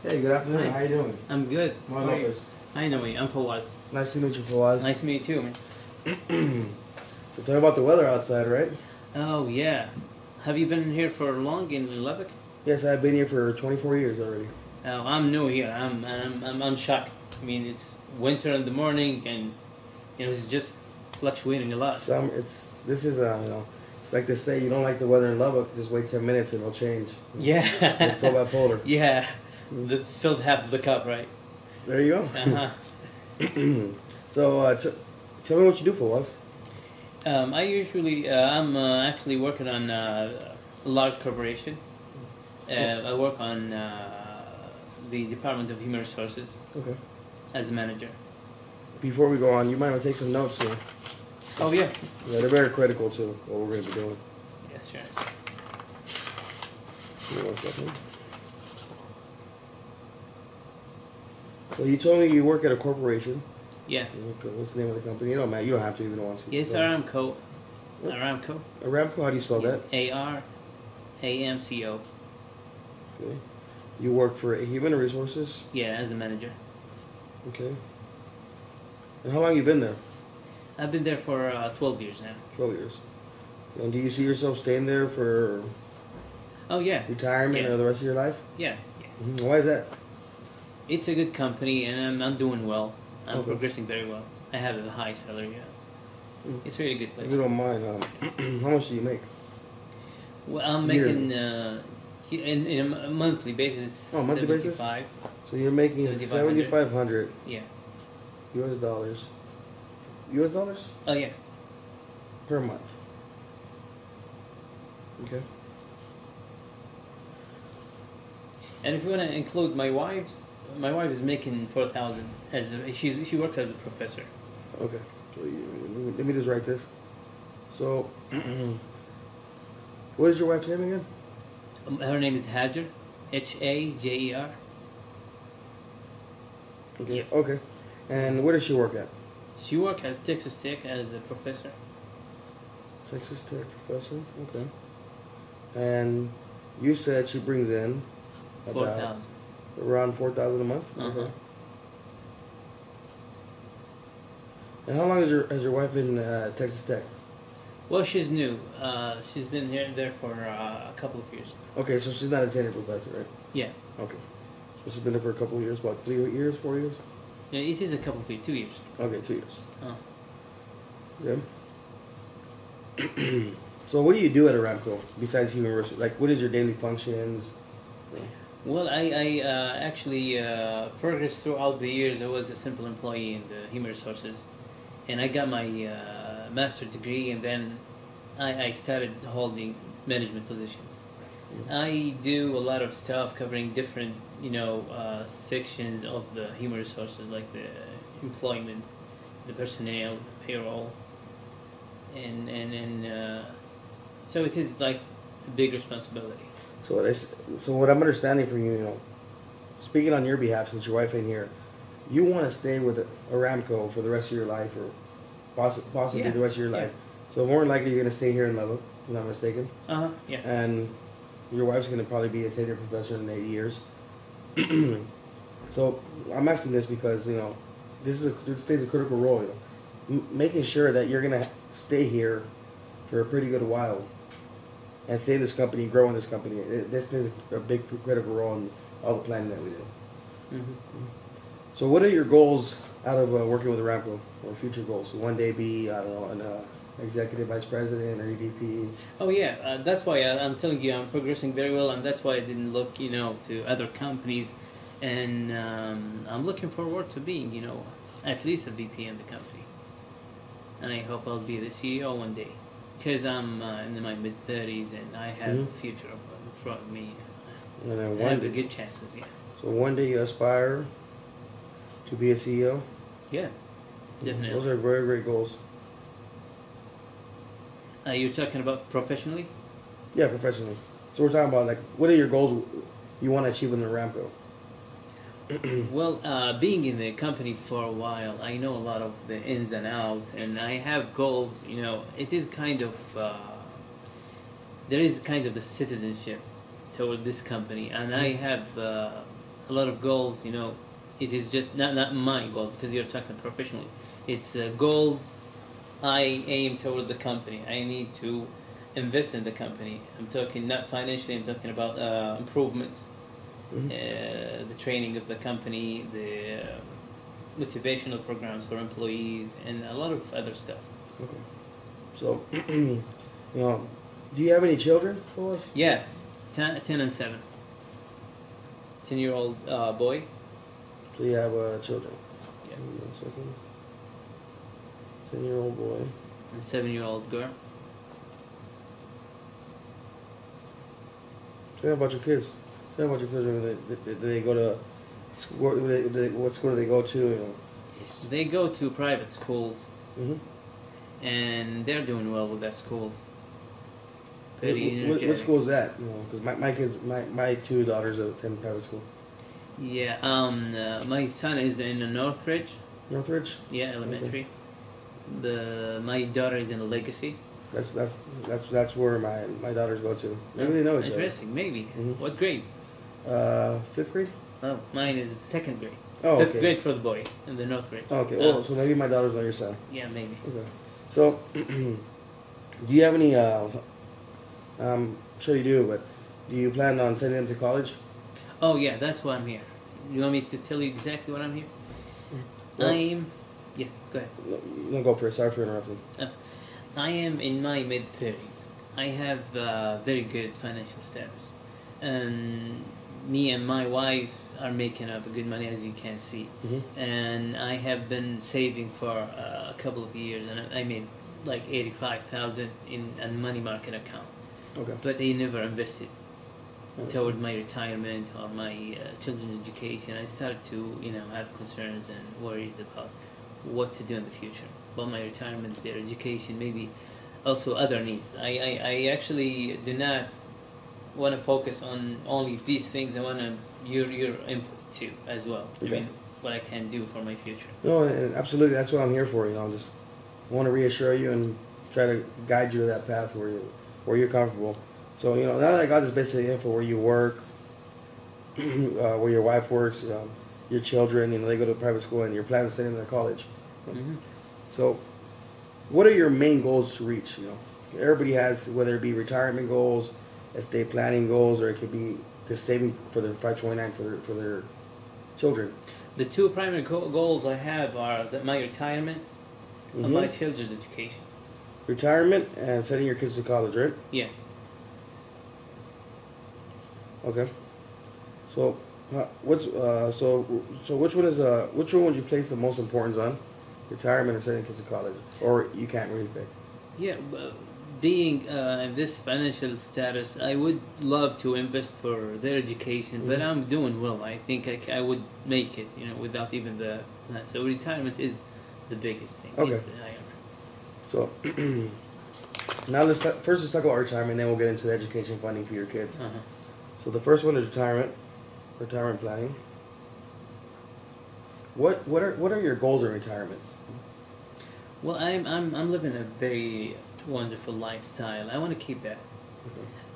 Hey, good afternoon. Hi. How you doing? I'm good. Noe How are you? Lopez. Hi, Noe. I'm Fawaz. Nice to meet you, Fawaz. Nice to meet you too, man. So tell me about the weather outside, right? Oh, yeah. Have you been here for long in Lubbock? Yes, I've been here for 24 years already. Oh, I'm new here. I'm shocked. I mean, it's winter in the morning, and it's just fluctuating a lot. It's like they say, you don't like the weather in Lubbock, just wait 10 minutes and it'll change. Yeah. It's so bipolar. Yeah. The filled half of the cup, right? There you go. So tell me what you do, Fawaz. I'm actually working on a large corporation. I work on the Department of Human Resources. Okay. As a manager. Before we go on, you might want to take some notes here. Oh, yeah. Yeah, they're very critical to what we're going to be doing. Yes, sure. Give me 1 second. So you told me you work at a corporation. Yeah. Okay, what's the name of the company? You don't matter. You don't have to even want to. Yes, Aramco. Aramco. Aramco. How do you spell that? ARAMCO. Okay. You work for Human Resources. Yeah, as a manager. Okay. And how long you been there? I've been there for 12 years now. 12 years. And do you see yourself staying there for? Oh, yeah. Retirement or the rest of your life? Yeah. Mm-hmm. Why is that? It's a good company, and I'm doing well. I'm Okay. progressing very well. I have a high salary. Yeah. It's a really good place. If you don't mind, how much do you make? Well, I'm making in a monthly basis. Oh, monthly basis. So you're making 7,500. Yeah. U.S. dollars. U.S. dollars? Oh, yeah. Per month. Okay. And if you want to include my wife is making 4,000 she works as a professor. Okay. So let me just write this. So, what is your wife's name again? Her name is Hajer, Hajer. Okay. Yeah. Okay. And where does she work at? She works at Texas Tech as a professor. Texas Tech professor. Okay. And you said she brings in 4,000. Around 4,000 a month. Okay. And how long has your wife been Texas Tech? Well, she's new. She's been there for a couple of years. Okay, so she's not a tenured professor, right? Yeah. Okay. So she's been there for a couple of years. What, 3 years, 4 years? Yeah, it is a couple of years, 2 years. Okay, 2 years. Oh. Yeah. So what do you do at Aramco besides human resources? Like, what is your daily functions? Yeah. Well, I actually progressed throughout the years. I was a simple employee in the human resources, and I got my master's degree, and then I started holding management positions. Mm-hmm. I do a lot of stuff covering different, sections of the human resources, like the employment, the personnel, the payroll, and so it is like a big responsibility. So what I'm understanding from you, speaking on your behalf, since your wife ain't here, you want to stay with Aramco for the rest of your life, or possibly the rest of your life. So more than likely you're going to stay here in Lubbock, if I'm not mistaken. Yeah. And your wife's going to probably be a tenured professor in 8 years. So I'm asking this because this plays a critical role. Making sure that you're going to stay here for a pretty good while. And stay in this company, grow in this company. This plays a big critical role in all the planning that we do. Mm-hmm. So what are your goals out of working with Aramco, or future goals? One day be, I don't know, an executive vice president or EVP? Oh, yeah. That's why I'm telling you I'm progressing very well, and that's why I didn't look, to other companies. And I'm looking forward to being, at least a VP in the company. And I hope I'll be the CEO one day. Because I'm in my mid-30s and I have a future in front of me. And then I have the good chances, yeah. So one day you aspire to be a CEO? Yeah, definitely. Those are very great goals. You're talking about professionally? Yeah, professionally. So we're talking about, what are your goals you want to achieve in Aramco? Well, being in the company for a while, I know a lot of the ins and outs, and I have goals. It is kind of there is kind of a citizenship toward this company, and I have a lot of goals. You know, it is just not my goal because you're talking professionally. It's goals I aim toward the company. I need to invest in the company. I'm talking not financially. I'm talking about improvements, Mm-hmm. the training of the company, the motivational programs for employees, and a lot of other stuff. Okay. So, you know, do you have any children for us? Yeah, 10 and 7. 10-year-old boy. So you have children. Yeah. Give me 1 second. 10-year-old boy. And 7-year-old girl. Tell me about your kids. Tell me about your children. Do they go to school? What school do they go to? You know? They go to private schools, Mm-hmm. and they're doing well with that schools. Very What energetic. school is that? You know, because my kids, my 2 daughters attend private school. Yeah. My son is in Northridge. Northridge. Yeah, elementary. My daughter is in Legacy. That's where my daughters go to. Maybe they know each other. Interesting. Maybe. Mhm. What grade? 5th grade. Oh, mine is 2nd grade. Oh, 5th okay. grade for the boy in the Northridge. Okay. Well, so maybe my daughters know your son. Yeah, maybe. Okay. So, do you have any? I'm sure you do, but do you plan on sending them to college? Oh yeah, that's why I'm here. You want me to tell you exactly what I'm here? Well, Yeah, go ahead. No, go for it. Sorry for interrupting. I am in my mid-30s. I have very good financial status. And me and my wife are making up good money, as you can see. Mm-hmm. And I have been saving for a couple of years, and I made like 85,000 in a money market account. Okay. But I never invested toward my retirement or my children's education. I started to, have concerns and worries about what to do in the future. About my retirement, their education, maybe also other needs. I actually do not want to focus on only these things. I want your input too as well. Okay. I mean, what I can do for my future. No, and absolutely. That's what I'm here for. Just want to reassure you and try to guide you to that path where you're comfortable. So, now that I got this basic info where you work, where your wife works, your children, they go to private school and you're planning to send them to college. Mm-hmm. So, what are your main goals to reach? Everybody has, whether it be retirement goals, estate planning goals, or it could be the saving for their 529 for their children. The 2 primary goals I have are my retirement and my children's education. Retirement and sending your kids to college, right? Yeah. Okay. So, so which one would you place the most importance on? Retirement or sending kids to college, or you can't really pick? Yeah, being in this financial status, I would love to invest for their education, but I'm doing well. I think I would make it, without even the plan. So retirement is the biggest thing. Okay. It's the higher. So now let's talk about retirement, then we'll get into the education funding for your kids. Uh-huh. So the first one is retirement planning. What are your goals in retirement? Well, I'm living a very wonderful lifestyle. I want to keep that.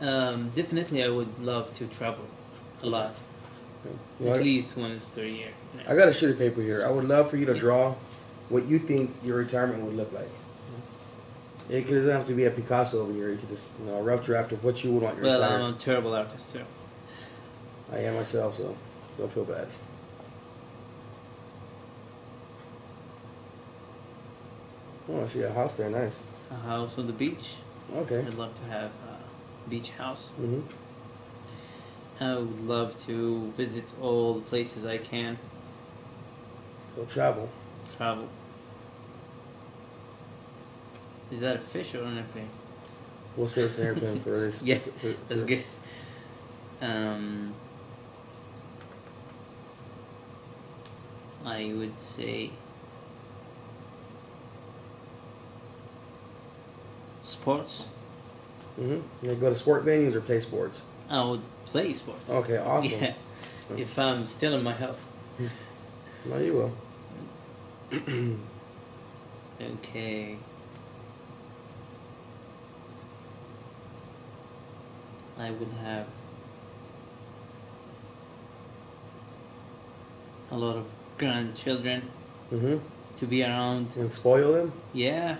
Okay. Definitely, I would love to travel a lot, Okay. at least once per year. I got a sheet of paper here. I would love for you to draw what you think your retirement would look like. It doesn't have to be a Picasso over here. You could just, a rough draft of what you would want your Well, retirement. I'm a terrible artist too. I am myself, so don't feel bad. Oh, I see a house there. Nice. A house on the beach. Okay. I'd love to have a beach house. Mm-hmm. I would love to visit all the places I can. So travel. Travel. Is that a fish or an airplane? We'll say it's an airplane for this. Yeah, for that's good. I would say sports. Mm-hmm. You go to sport venues or play sports? I would play sports. Okay, awesome. Yeah, if I'm still in my health. No, you will. Okay. I would have a lot of grandchildren Mm-hmm. to be around. And spoil them? Yeah,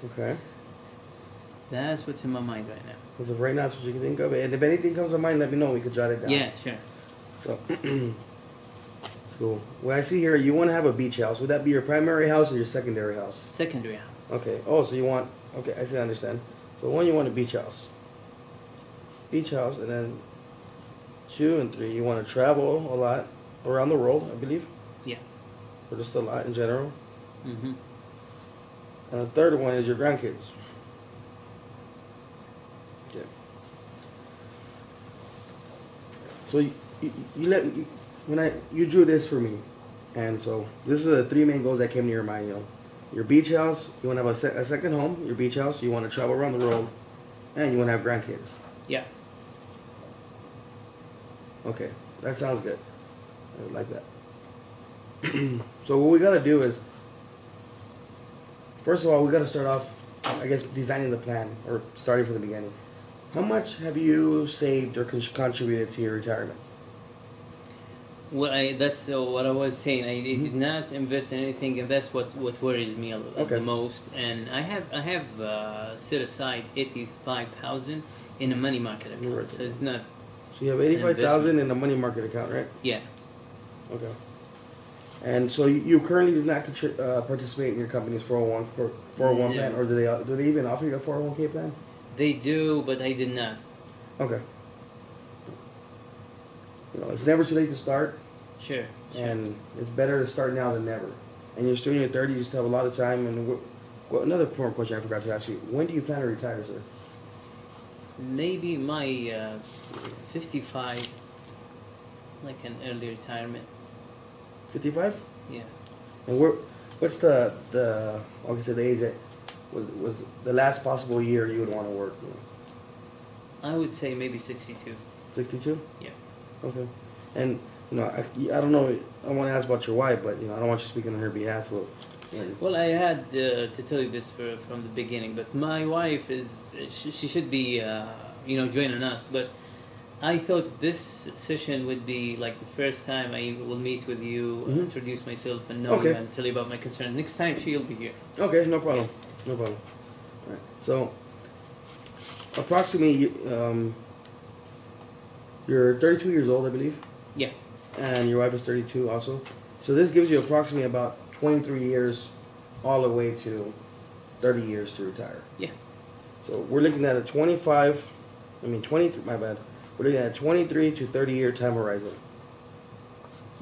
Okay. that's what's in my mind right now. As of right now, that's what you can think of. And if anything comes to mind, let me know. We could jot it down. Yeah, sure. So, cool. Well, I see here you want to have a beach house. Would that be your primary house or your secondary house? Secondary house. Okay. Oh, so you want... Okay, I see, I understand. So, one, you want a beach house. Beach house, and then 2 and 3, you want to travel a lot around the world, I believe. Yeah. Or just a lot in general. Mm-hmm. And the third one is your grandkids. Okay. So you drew this for me, and so this is the 3 main goals that came to your mind. You know, your beach house. You want to have a second home. Your beach house. You want to travel around the world, and you want to have grandkids. Yeah. Okay, that sounds good. I would like that. So what we gotta do is, first of all, we gotta start off, I guess, designing the plan or starting from the beginning. How much have you saved or contributed to your retirement? Well, that's what I was saying. I did not invest in anything, and that's what worries me the most. And I have set aside 85,000 in a money market account. Right. So it's not. So you have 85,000 in a money market account, right? Yeah. Okay. And so you currently do not participate in your company's 401 plan, or do they even offer you a 401k plan? They do, but I did not. Okay. You know, it's never too late to start. Sure. And it's better to start now than never. And you're still in your 30s, you still have a lot of time. And another important question I forgot to ask you. When do you plan to retire, sir? Maybe my 55, like an early retirement. 55? Yeah. And what's the age that was the last possible year you would want to work? You know? I would say maybe 62. 62? Yeah. Okay. And you know, I don't know. I want to ask about your wife, but you know, I don't want you speaking on her behalf. Well, I had to tell you this from the beginning, but my wife she should be joining us. But I thought this session would be like the first time I will meet with you, introduce myself, and know you and tell you about my concerns. Next time she'll be here. Okay, no problem. No problem. All right. So, approximately, you're 32 years old, I believe. Yeah. And your wife is 32 also. So this gives you approximately about 23 years all the way to 30 years to retire. Yeah. So we're looking at a 23, my bad. We're looking at a 23 to 30 year time horizon.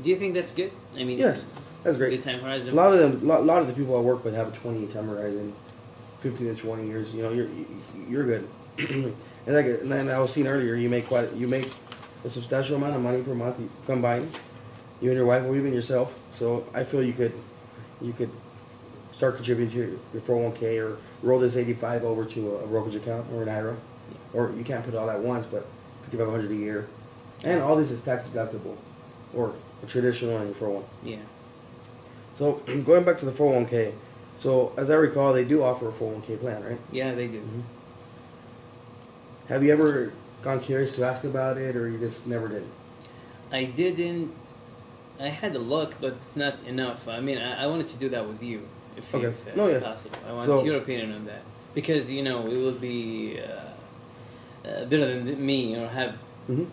Do you think that's good? I mean, yes, that's great. Good time horizon. A lot of the people I work with have a 20 year time horizon, 15 to 20 years. You know, you're good. And then I was seeing earlier, you make a substantial amount of money per month combined, you and your wife, or even yourself. So I feel you could start contributing to your 401k or roll this 85 over to a brokerage account or an IRA, or you can't put it all at once, but $5,500 a year, and all this is tax deductible, or a traditional in your 401. Yeah. So going back to the 401k, so as I recall, they do offer a 401k plan, right? Yeah, they do. Mm-hmm. Have you ever gone curious to ask about it, or you just never did? I didn't. I had a look, but it's not enough. I mean, I wanted to do that with you, if it's possible. I want your opinion on that, because it will be better than me, have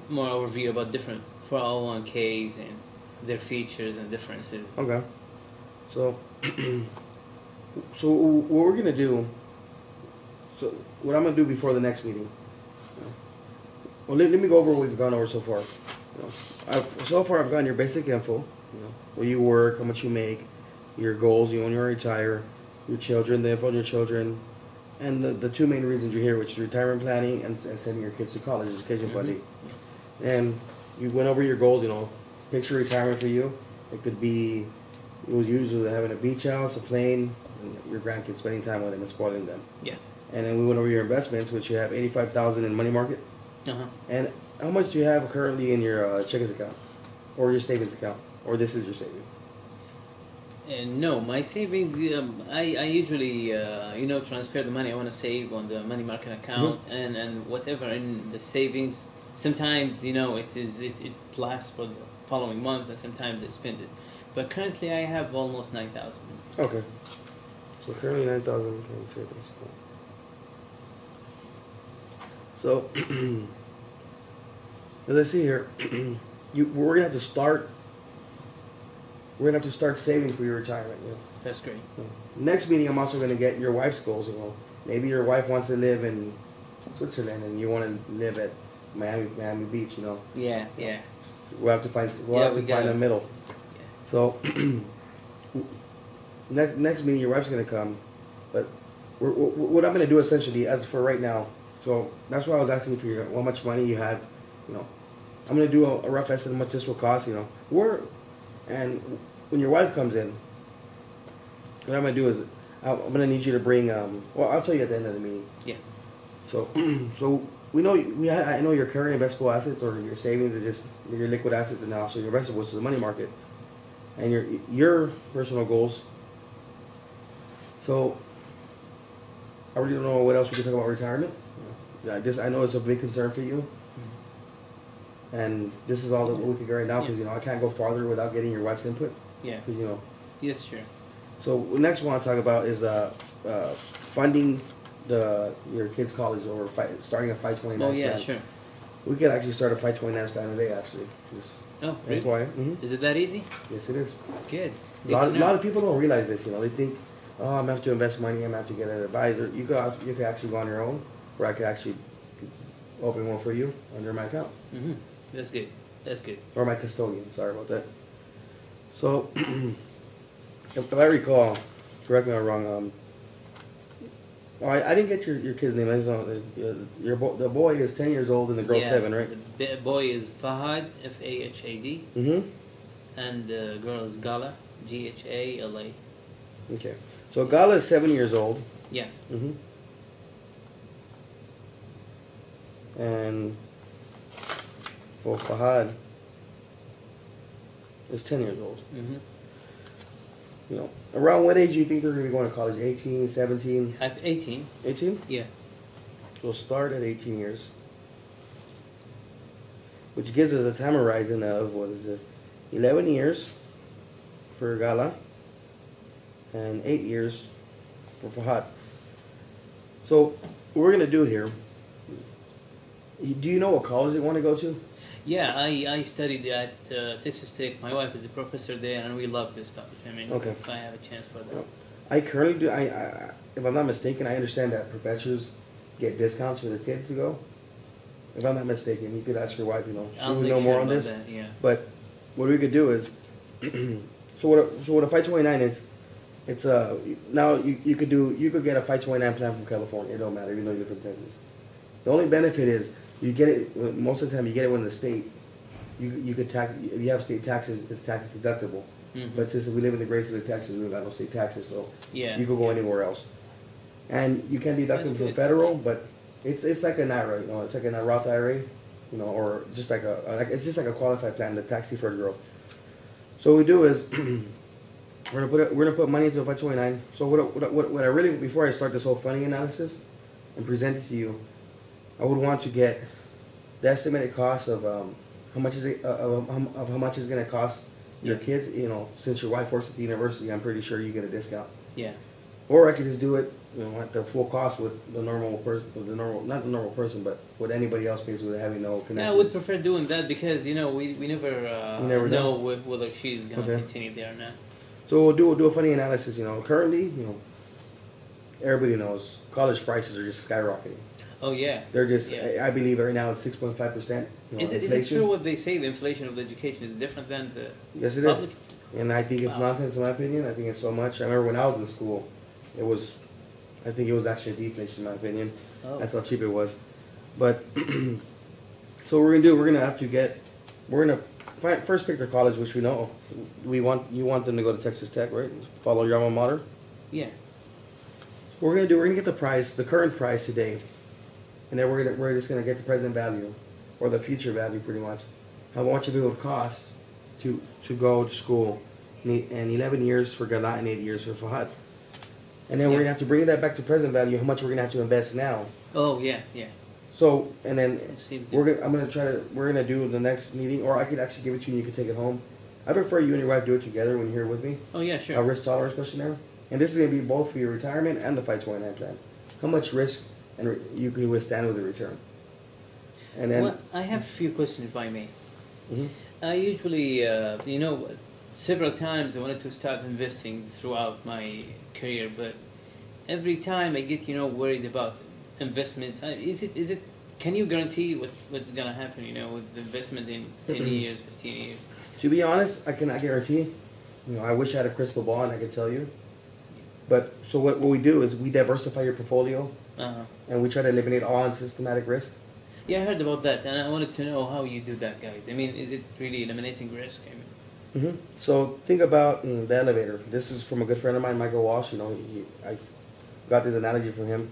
more overview about different 401ks and their features and differences. Okay. So, what we're gonna do? So, what I'm gonna do before the next meeting. Well, let me go over what we've gone over so far. So far, I've gotten your basic info. Where you work, how much you make, your goals, you want to retire, your children, the info on your children, and the 2 main reasons you're here, which is retirement planning and sending your kids to college, education funding. And you went over your goals. Picture retirement for you. It could be, it was usually having a beach house, a plane, and your grandkids spending time with them and spoiling them. Yeah. And then we went over your investments, which you have 85,000 in money market. And how much do you have currently in your checkings account, or your savings account, or this is your savings? No, my savings. I usually transfer the money I want to save on the money market account, and whatever in the savings. Sometimes it lasts following month, and sometimes I spend it. But currently, I have almost 9,000. Okay. So currently 9,000. That's cool. So, as I see here, we're gonna have to start. We're gonna have to start saving for your retirement. You know. That's great. Next meeting, I'm also gonna get your wife's goals. You know, maybe your wife wants to live in Switzerland and you want to live at Miami Beach. You know. Yeah, yeah. So we'll have to find. Find a middle. Yeah. So, next meeting, your wife's gonna come, but what I'm gonna do essentially, as for right now. So that's why I was asking for how much money you have. You know, I'm gonna do a rough estimate of how much this will cost. You know, and when your wife comes in, what I'm gonna do is I'm gonna need you to bring. Well, I'll tell you at the end of the meeting. Yeah. So, so I know your current investable assets or your savings is just your liquid assets, and also your investable, which is the money market, and your personal goals. So, I really don't know what else we can talk about retirement. I know it's a big concern for you, and this is all that we can get right now because I can't go farther without getting your wife's input. Yeah. Because Yes, sure. So the next one I want to talk about is funding your kids' college or starting a 529 Oh yeah, plan. sure. We could actually start a 529 plan today, actually. Just Oh, really? FYI. Mm-hmm. Is it that easy? Yes, it is. Good. A lot of people don't realize this. They think, oh, I'm gonna have to invest money. I'm gonna have to get an advisor. You could actually go on your own, or I could actually open one for you under my account. Mm-hmm. That's good. That's good. Or my custodian. Sorry about that. So, if I recall, correct me if I'm wrong. I didn't get your kid's name. I just know the boy is 10 years old and the girl's 7, right? The boy is Fahad, Fahad. Mm-hmm. And the girl is Gala, Ghala. Okay. So Gala is 7 years old. Yeah. Mm-hmm. And for Fahad is 10 years old. Mm-hmm. Around what age do you think they're going to be going to college? 18, 17? 18. 18? Yeah. So we'll start at 18 years. Which gives us a time horizon of, 11 years for Gala and 8 years for Fahad. So what we're going to do here, do you know what college they want to go to? Yeah, I studied at Texas Tech. My wife is a professor there, and we love this college. I mean, okay. If I have a chance for that. I currently do. If I'm not mistaken, I understand that professors get discounts for their kids to go. If I'm not mistaken, you could ask your wife. She would know more on this. That, yeah. But what we could do is, so what a 529 is, it's now you could get a 529 plan from California. It don't matter, even though you live from Texas. The only benefit is you get it most of the time. You get it when the state. You could tax. If you have state taxes, it's tax deductible. Mm-hmm. But since we live in the great state of Texas, we got no state taxes, so yeah. you could go anywhere else. And you can deduct them from federal, but it's like an IRA, it's like a Roth IRA, or just like it's just like a qualified plan, the tax deferred growth. So what we do is we're gonna put money into a 529. So what I really, before I start this whole funding analysis and present it to you, I would want to get the estimated cost of how much is it of how much is gonna cost your kids. Since your wife works at the university, I'm pretty sure you get a discount. Yeah. Or I could just do it, at the full cost with the normal person, not the normal person, but what anybody else pays with having no connections. Yeah, I would prefer doing that because we never know whether she's gonna continue there or not. So we'll do a funny analysis. Currently, everybody knows college prices are just skyrocketing. Oh yeah. They're just. Yeah. I believe right now it's 6.5%. Is it true what they say? The inflation of the education is different than the Yes, it public? Is. And I think it's nonsense in my opinion. I think it's so much. I remember when I was in school, I think it was actually a deflation in my opinion. Oh. That's how cheap it was. But so what we're gonna have to first pick their college, which we know you want them to go to Texas Tech, right? Follow your alma mater. Yeah. What we're gonna get the current price today, and then we're just gonna get the present value or the future value pretty much. How much it would cost to go to school, and 11 years for Gala and 8 years for Fahad. And then we're gonna have to bring that back to present value. How much we're gonna have to invest now? Oh yeah, yeah. So, and then Let's see if we're gonna do the next meeting, or I could actually give it to you and you can take it home. I prefer you and your wife do it together when you're here with me. Oh yeah, A sure. risk tolerance questionnaire. And this is gonna be both for your retirement and the 529 plan. How much risk you can withstand with a return. And then, Well, I have a few questions, if I may. Mhm. I usually, several times I wanted to start investing throughout my career, but every time I get, worried about investments. Is it? Can you guarantee what's gonna happen? With the investment in 10 years, 15 years. to be honest, I cannot guarantee. I wish I had a crystal ball and I could tell you. But so what we do is we diversify your portfolio Uh-huh. and we try to eliminate all unsystematic risk. Yeah, I heard about that, and I wanted to know how you do that, guys. I mean, is it really eliminating risk? So think about the elevator. This is from a good friend of mine, Michael Walsh. I got this analogy from him.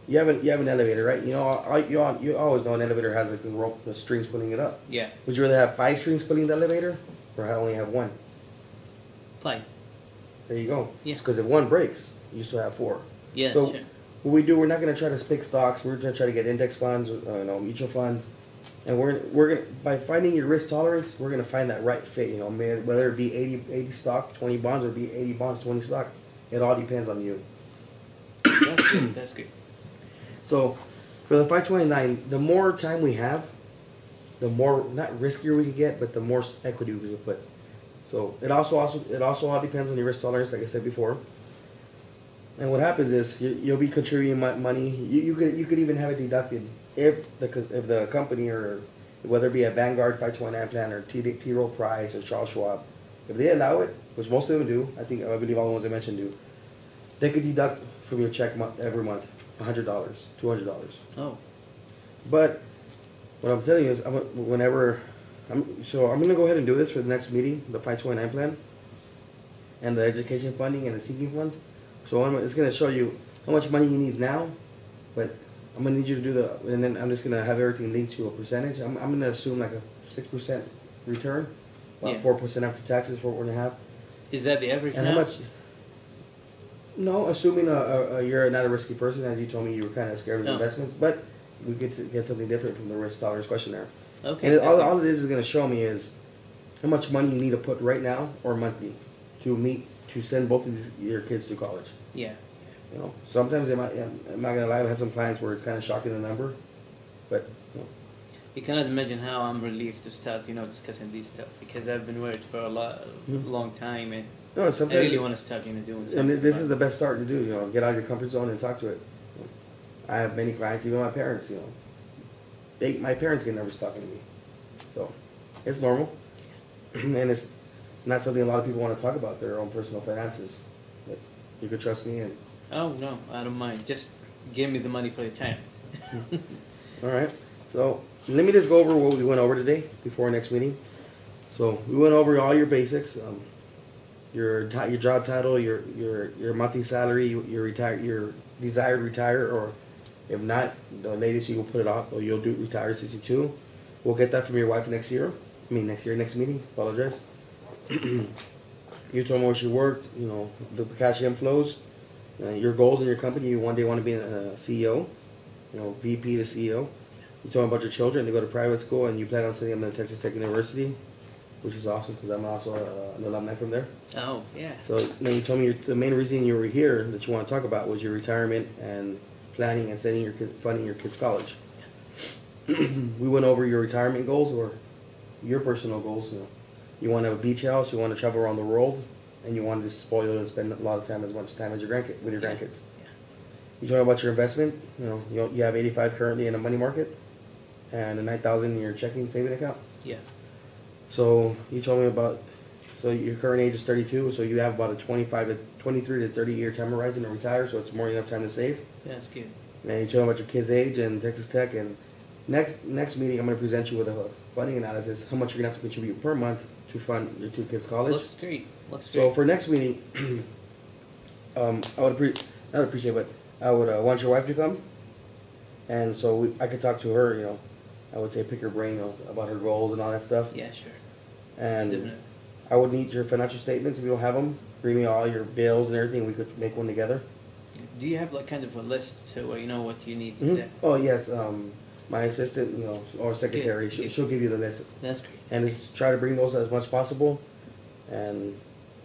You have an elevator, right? You always know an elevator has like the rope, the strings pulling it up. Yeah, Would you rather have 5 strings pulling the elevator, or only have 1? fine. There you go. Yeah. Because if 1 breaks, you still have 4. Yeah, So sure. what we do, we're not going to try to pick stocks. We're going to try to get index funds, mutual funds, and we're gonna, by finding your risk tolerance, we're going to find that right fit. Whether it be 80 stock, 20 bonds, or be 80 bonds, 20 stock, it all depends on you. That's good. That's good. So for the 529, the more time we have, the more not riskier we can get, but the more equity we can put. So it also all depends on your risk tolerance, like I said before. And what happens is you'll be contributing money. You could even have it deducted if the company, or whether it be a Vanguard 529 plan or T. Rowe Price or Charles Schwab, if they allow it, which most of them do, I believe all the ones I mentioned do, they could deduct from your check every month $100, $200. Oh, But what I'm telling you is, I'm gonna go ahead and do this for the next meeting, the 529 plan, and the education funding and the sinking funds. So it's gonna show you how much money you need now, but I'm gonna need you to do and then I'm just gonna have everything linked to a percentage. I'm gonna assume like a 6% return, about Yeah. 4% after taxes, 4.5. is that the average And now? how much? No, assuming you're not a risky person, as you told me you were kind of scared of No. investments, but we get to get something different from the risk tolerance questionnaire. Okay. And that's all it is going to show me is how much money you need to put right now or monthly to send both of your kids to college. good. Yeah. Sometimes I'm not gonna lie, I've had some clients where it's kind of shocking the number, but You cannot imagine how I'm relieved to start, discussing these stuff, because I've been worried for long time, and no, I sometimes really want to start, doing something. and this about is the best start to do. Get out of your comfort zone and talk to it. I have many clients, even my parents. My parents get nervous talking to me, so it's normal, and it's not something a lot of people want to talk about, their own personal finances. But you could trust me, and Oh no, I don't mind. Just give me the money for retirement. all right. So let me just go over what we went over today before our next meeting. So we went over all your basics, your job title, your monthly salary, your desired retire, or if not, the latest you will put it off, or you'll do retire 62. We'll get that from your wife next meeting. Apologize. You told me where she worked. The cash inflows, your goals in your company. You one day want to be a CEO, VP to CEO. You told me about your children. They go to private school, and you plan on sending them to Texas Tech University, which is awesome because I'm also an alumni from there. Oh yeah. So then you told me the main reason you were here that you want to talk about was your retirement and planning and funding your kids' college. We went over your retirement goals or your personal goals. You want to have a beach house, you want to travel around the world, and you want to just spoil and spend a lot of time, as much time as your grandkids. Yeah. You told me about your investment. You have 85 currently in a money market, and a 9,000 in your checking saving account. Yeah. So you told me about. So your current age is 32, so you have about a 23 to 30 year time horizon to retire. So it's more than enough time to save. That's good. And you told me about your kid's age and Texas Tech. And next meeting, I'm going to present you with a funding analysis. How much you're going to have to contribute per month to fund your 2 kids' college. Looks great. So for next meeting, I would not appreciate, but I would want your wife to come, and so I could talk to her. I would say pick her brain about her goals and all that stuff. Yeah, sure. And Definitely. I would need your financial statements if you don't have them. Bring me all your bills and everything. We could make one together. do you have like kind of a list so you know what you need? Oh yes, my assistant, or secretary, she'll give you the list. That's great. And just try to bring those as much as possible. And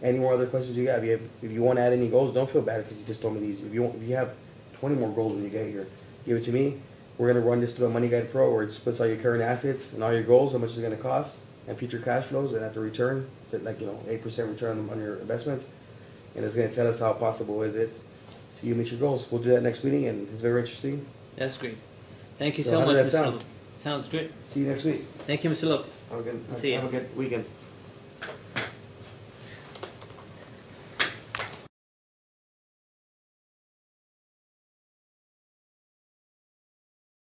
any more other questions you have, if you want to add any goals, don't feel bad because you just told me these. If you have 20 more goals when you get here, give it to me. We're gonna run this through a Money Guide Pro where it splits all your current assets and all your goals, how much it's gonna cost, and future cash flows, and at the return, 8% return on your investments, and it's gonna tell us how possible is it to you meet your goals. We'll do that next meeting, and it's very interesting. That's great. Thank you So so how much, does that Mr. sound? Lopez. Sounds great. See you next week. Thank you, Mr. Lopez. Have a See ya. good weekend.